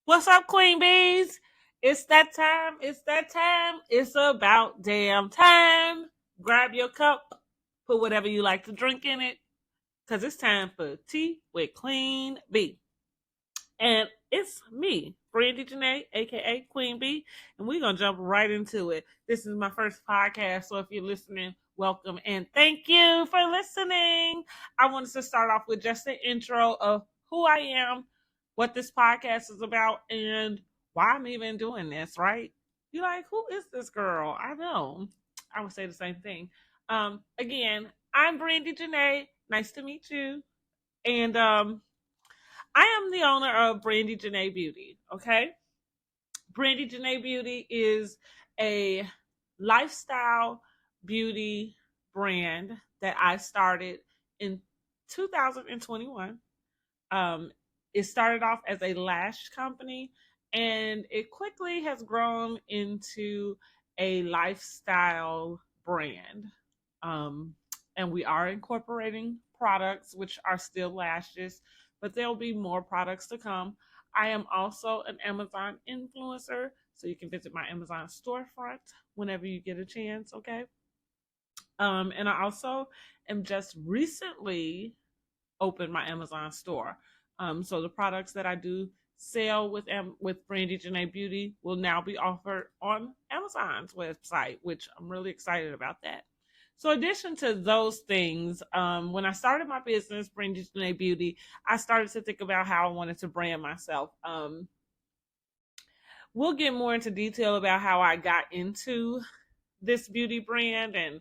What's up, Queen Bees? It's that time. It's that time. It's about damn time. Grab your cup, put whatever you like to drink in it, because it's time for tea with Qwn Bee. And it's me, Brandy Janae, aka Queen Bee, and we're gonna jump right into it. This is my first podcast, so if you're listening, welcome and thank you for listening. I wanted to start off with just an intro of who I am, what this podcast is about, and why I'm even doing this, right? You're like, who is this girl? I know. I would say the same thing. Again, I'm Brandy Janae. Nice to meet you. And I am the owner of Brandy Janae Beauty. Okay. Brandy Janae Beauty is a lifestyle beauty brand that I started in 2021. Um, it started off as a lash company and it quickly has grown into a lifestyle brand. Um, and we are incorporating products, which are still lashes, but there'll be more products to come. I am also an Amazon influencer, so you can visit my Amazon storefront whenever you get a chance, okay? And I also am just recently opened my Amazon store. So the products that I do sell with Brandy Janae Beauty will now be offered on Amazon's website, which I'm really excited about that. So, in addition to those things, when I started my business, Brandy Janae Beauty, I started to think about how I wanted to brand myself. We'll get more into detail about how I got into this beauty brand and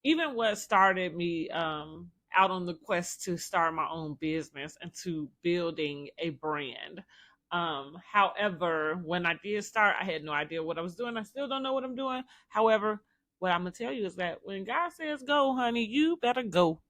even what started me out on the quest to start my own business and to building a brand. However, when I did start, I had no idea what I was doing. I still don't know what I'm doing. However, what I'm gonna tell you is that when God says go, honey, you better go.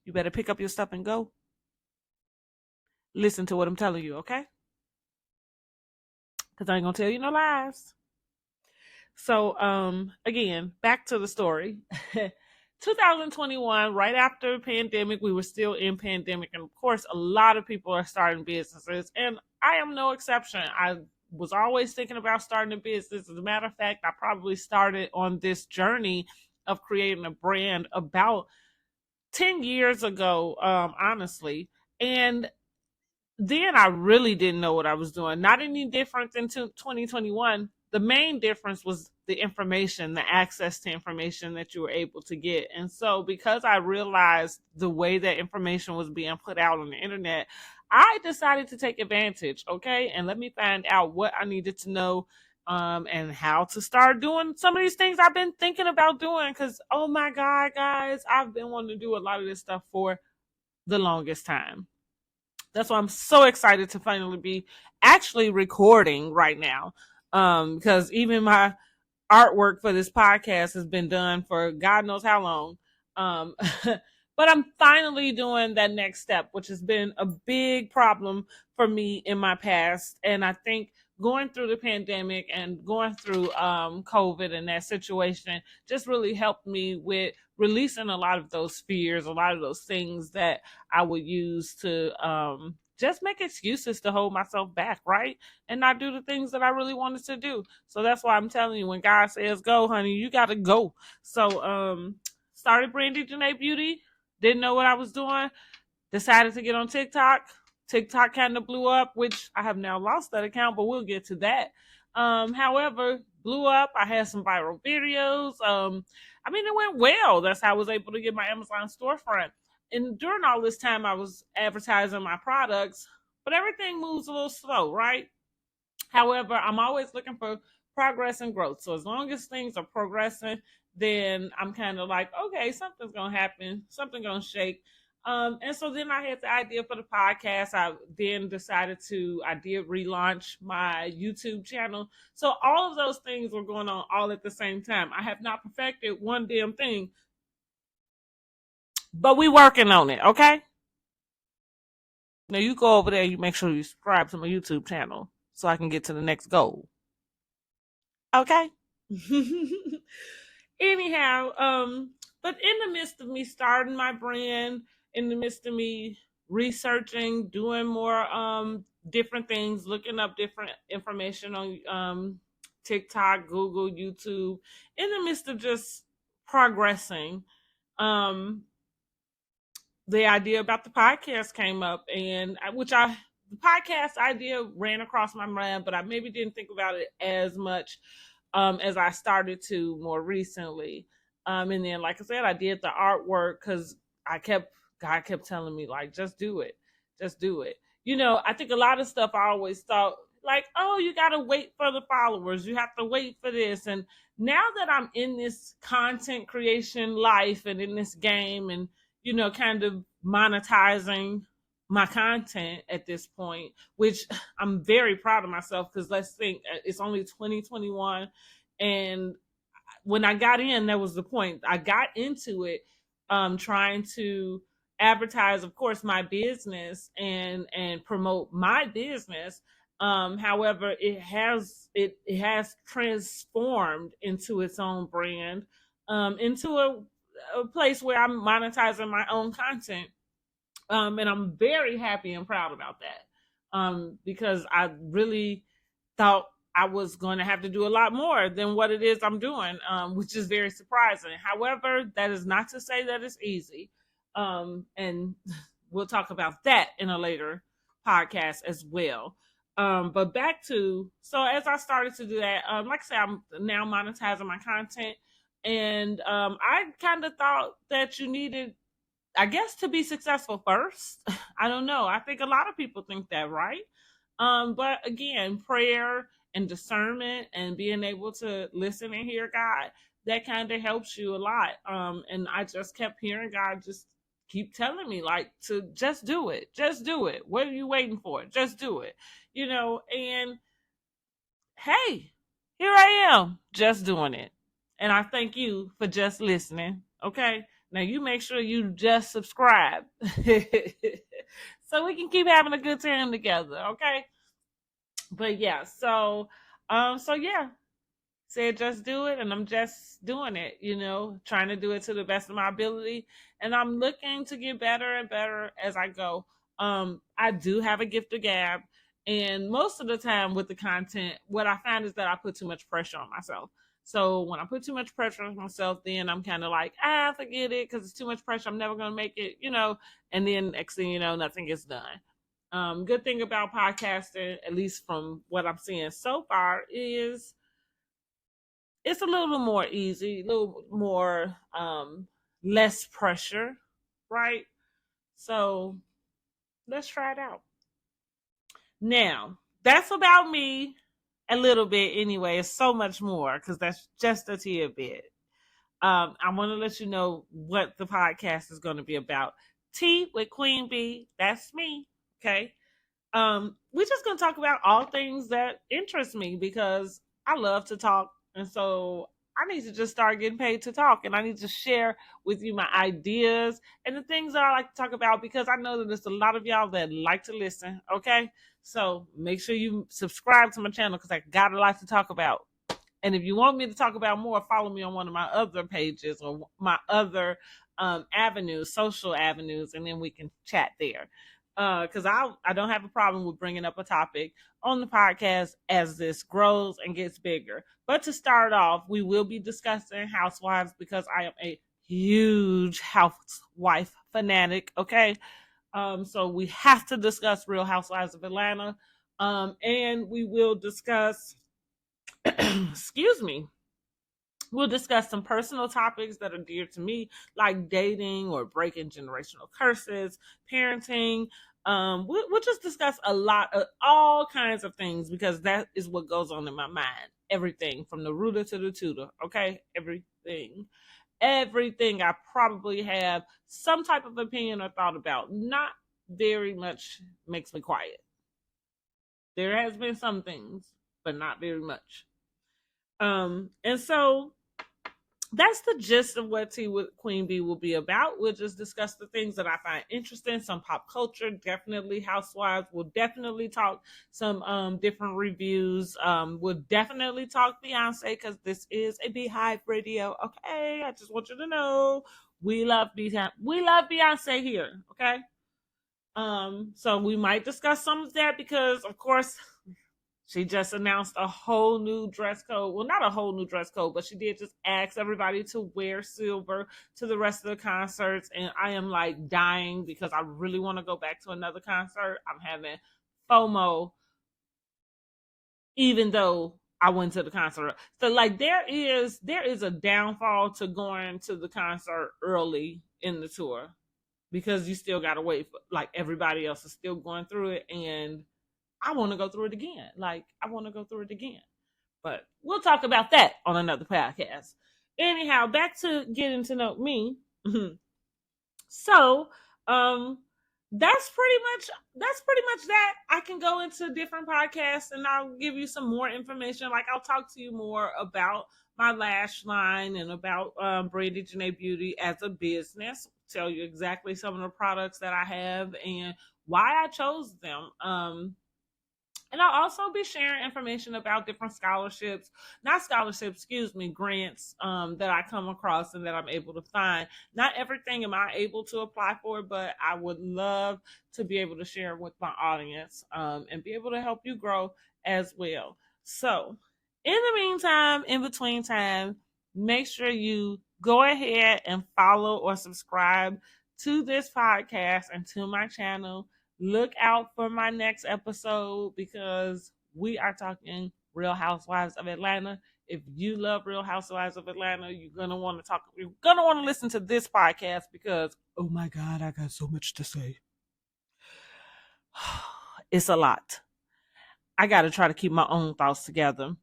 You better pick up your stuff and go. Listen to what I'm telling you, okay? Because I ain't gonna tell you no lies. So, again, back to the story. 2021, right after the pandemic, we were still in pandemic, and of course, a lot of people are starting businesses, and I am no exception. I was always thinking about starting a business. As a matter of fact, I probably started on this journey of creating a brand about 10 years ago, honestly. And then I really didn't know what I was doing. Not any different than 2021. The main difference was the information, the access to information that you were able to get. And so, because I realized the way that information was being put out on the internet, I decided to take advantage, okay? And let me find out what I needed to know and how to start doing some of these things I've been thinking about doing. Because, oh my God, guys, I've been wanting to do a lot of this stuff for the longest time. That's why I'm so excited to finally be actually recording right now. Because even my artwork for this podcast has been done for God knows how long. Um, but I'm finally doing that next step, which has been a big problem for me in my past. And I think going through the pandemic and going through COVID and that situation just really helped me with releasing a lot of those fears, a lot of those things that I would use to just make excuses to hold myself back, right? And not do the things that I really wanted to do. So that's why I'm telling you, when God says go, honey, you gotta go. So started Brandy Janae Beauty, didn't know what I was doing, decided to get on TikTok. TikTok kind of blew up, which I have now lost that account, but we'll get to that. However, blew up. I had some viral videos. I mean, it went well. That's how I was able to get my Amazon storefront. And during all this time, I was advertising my products, but everything moves a little slow, right? However, I'm always looking for progress and growth. So as long as things are progressing, then I'm kind of like, okay, something's gonna happen, something gonna shake. And so then I had the idea for the podcast. I then decided I did relaunch my YouTube channel. So all of those things were going on all at the same time. I have not perfected one damn thing, but we working on it, okay? Now you go over there, you make sure you subscribe to my YouTube channel so I can get to the next goal. Okay? Anyhow, but in the midst of me starting my brand, in the midst of me researching, doing more different things, looking up different information on TikTok, Google, YouTube, in the midst of just progressing. Um, the idea about the podcast came up, and the podcast idea ran across my mind, but I maybe didn't think about it as much as I started to more recently. And then, like I said, I did the artwork because God kept telling me, like, just do it, just do it. I think a lot of stuff I always thought, like, oh, you got to wait for the followers, you have to wait for this. And now that I'm in this content creation life and in this game, and kind of monetizing my content at this point, which I'm very proud of myself, because let's think, it's only 2021. And when I got in, that was the point. I got into it trying to advertise, of course, my business and promote my business. However, it has transformed into its own brand, into a place where I'm monetizing my own content. And I'm very happy and proud about that. Because I really thought I was going to have to do a lot more than what it is I'm doing, which is very surprising. However, that is not to say that it's easy. And we'll talk about that in a later podcast as well. But back to, so as I started to do that, like I said, I'm now monetizing my content. And I kind of thought that you needed, I guess, to be successful first. I don't know. I think a lot of people think that, right? But again, prayer and discernment and being able to listen and hear God, that kind of helps you a lot. And I just kept hearing God just keep telling me, like, to just do it. Just do it. What are you waiting for? Just do it. And hey, here I am, just doing it. And I thank you for just listening. Okay. Now you make sure you just subscribe so we can keep having a good time together. Okay. But yeah, so yeah, said just do it, and I'm just doing it, trying to do it to the best of my ability. And I'm looking to get better and better as I go. I do have a gift of gab, and most of the time with the content, what I find is that I put too much pressure on myself. So when I put too much pressure on myself, then I'm kind of like, forget it, because it's too much pressure. I'm never going to make it. And then next thing you know, nothing gets done. Good thing about podcasting, at least from what I'm seeing so far, is it's a little more easy, a little more less pressure, right? So let's try it out. Now, that's about me a little bit anyway. It's so much more, because that's just a tidbit. I want to let you know what the podcast is going to be about. Tea with Qwn Bee, that's me, okay? We're just going to talk about all things that interest me, because I love to talk. And so I need to just start getting paid to talk. And I need to share with you my ideas and the things that I like to talk about, because I know that there's a lot of y'all that like to listen. Okay. So make sure you subscribe to my channel, because I got a lot to talk about. And if you want me to talk about more, follow me on one of my other pages or my other avenues, social avenues, and then we can chat there. Because I don't have a problem with bringing up a topic on the podcast as this grows and gets bigger. But to start off, we will be discussing housewives, because I am a huge housewife fanatic. Okay, so we have to discuss Real Housewives of Atlanta, and we will discuss. Excuse me. We'll discuss some personal topics that are dear to me, like dating or breaking generational curses, parenting. We'll just discuss a lot of all kinds of things, because that is what goes on in my mind. Everything from the rooter to the tutor. Okay, everything. I probably have some type of opinion or thought about. Not very much makes me quiet. There has been some things, but not very much. And so that's the gist of what Tea with Qwn Bee will be about. We'll just discuss the things that I find interesting, some pop culture, definitely housewives. We'll definitely talk some different reviews. We'll definitely talk Beyonce, because this is a Beehive radio. Okay, I just want you to know we love Beyonce. We love Beyonce here. Okay, So we might discuss some of that because, of course, she just announced a whole new dress code. Well, not a whole new dress code, but she did just ask everybody to wear silver to the rest of the concerts. And I am like dying because I really want to go back to another concert. I'm having FOMO, even though I went to the concert. So like there is a downfall to going to the concert early in the tour because you still gotta wait for like everybody else is still going through it, and I want to go through it again. Like I want to go through it again. But we'll talk about that on another podcast. Anyhow, back to getting to know me. So, um, that's pretty much that. I can go into different podcasts and I'll give you some more information. Like I'll talk to you more about my lash line and about Brandy Janae Beauty as a business. Tell you exactly some of the products that I have and why I chose them. And I'll also be sharing information about different scholarships, not scholarships, excuse me, grants that I come across and that I'm able to find. Not everything am I able to apply for, but I would love to be able to share with my audience and be able to help you grow as well. So, in the meantime, in between time, make sure you go ahead and follow or subscribe to this podcast and to my channel. Look out for my next episode because we are talking Real Housewives of Atlanta. If you love Real Housewives of Atlanta, you're gonna want to listen to this podcast because oh my God, I got so much to say. It's a lot. I gotta try to keep my own thoughts together.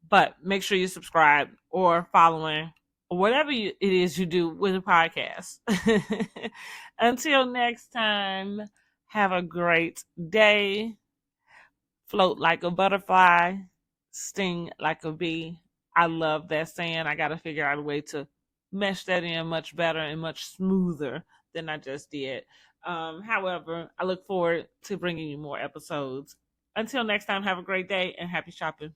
But make sure you subscribe or following or whatever it is you do with a podcast. Until next time, have a great day. Float like a butterfly, sting like a bee. I love that saying. I got to figure out a way to mesh that in much better and much smoother than I just did. However, I look forward to bringing you more episodes. Until next time, have a great day and happy shopping.